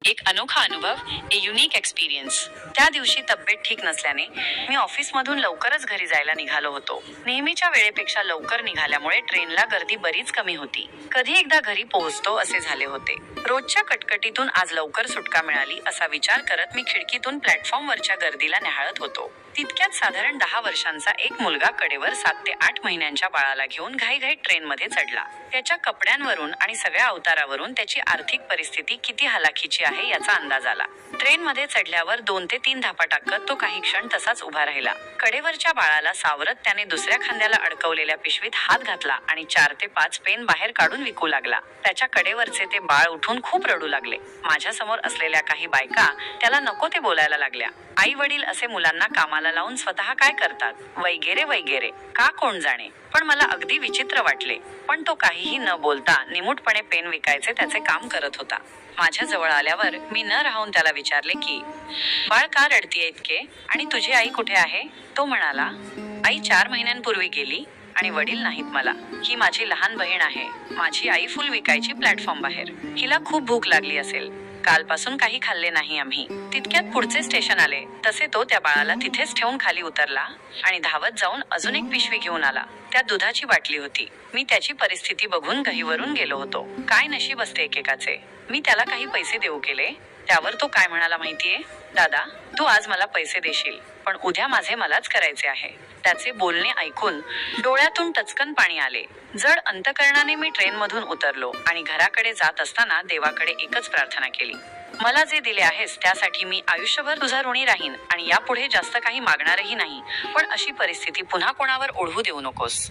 एक अनोखा अनुभव, ए युनिक एक्सपिरियन्स. त्या दिवशी तब्येत ठीक नसल्याने मी ऑफिसमधून लवकरच घरी जायला निघालो होतो. नेहमीच्या वेळेपेक्षा लवकर निघाल्यामुळे ट्रेनला गर्दी बरीच कमी होती. कधी एकदा घरी पोहोचतो असे झाले होते. रोजच्या कटकटीतून आज लवकर सुटका मिळाली असा विचार करत मी खिडकीतून प्लॅटफॉर्मवरच्या गर्दीला निहाळत होतो. तितक्यात साधारण 10 वर्षांचा एक मुलगा कडेवर 7 ते 8 महिन्यांच्या बाळाला घेऊन घाईघाईत ट्रेनमध्ये चढला. त्याच्या कपड्यांवरून आणि सगळ्या अवतारावरून त्याची आर्थिक परिस्थिती किती हलाखीची आहे याचा अंदाज आला. ट्रेनमध्ये चढल्यावर 2 ते 3 धापा टाकत तो काही क्षण तसाच उभा राहिला. कडेवरच्या बाळाला सावरत त्याने दुसऱ्या खांद्याला अडकवलेल्या पिशवीत हात घातला आणि 4 ते 5 पेन बाहेर काढून विकू लागला. त्याच्या कडेवरचे ते बाळ उठून खूप रडू लागले. माझ्यासमोर असलेल्या काही बायका त्याला नको ते बोलायला लागल्या. आई वडील असे मुलांना कामाला लावून स्वतः काय करतात वगैरे वगैरे. का कोण जाणे, पण मला अगदी विचित्र वाटले. पण तो काहीही न बोलता निमूटपणे पेन विकायचे त्याचे काम करत होता. माझ्या जवळ आल्यावर मी न राहून त्याला विचारले की, बाळ का रडतीये इतके आणि तुझी आई कुठे आहे? तो म्हणाला, आई 4 महिन्यांपूर्वी गेली आणि वडील नाहीत मला. ही माझी लहान बहीण आहे. माझी आई फुल विकायची प्लॅटफॉर्म बाहेर. हिला खूप भूक लागली असेल. कालपासून काही खाल्ले नाही आम्ही. तितक्यात पुढचे स्टेशन आले तसे तो त्या बाळाला तिथेच ठेवून खाली उतरला आणि धावत जाऊन अजून एक पिशवी घेऊन आला. त्यात दुधाची बाटली होती. मी त्याची परिस्थिती बघून गहिवरून गेलो होतो. काय नशीब असते एकेकाचे. मी त्याला काही पैसे देऊ केले. त्यावर तो काय म्हणाला माहितीये? दादा, तू आज मला पैसे देशील, पण उद्या माझे मलाच करायचे आहे. त्याचे बोलणे ऐकून डोळ्यातून टचकन पाणी आले. जड अंतकरणाने मी ट्रेनमधून उतरलो आणि घराकडे जात असताना देवाकडे एकच प्रार्थना केली. मला जे दिले आहेस त्यासाठी मी आयुष्यभर तुझा ऋणी राहीन आणि यापुढे जास्त काही मागणारही नाही, पण अशी परिस्थिती पुन्हा कोणावर ओढवू देऊ नकोस.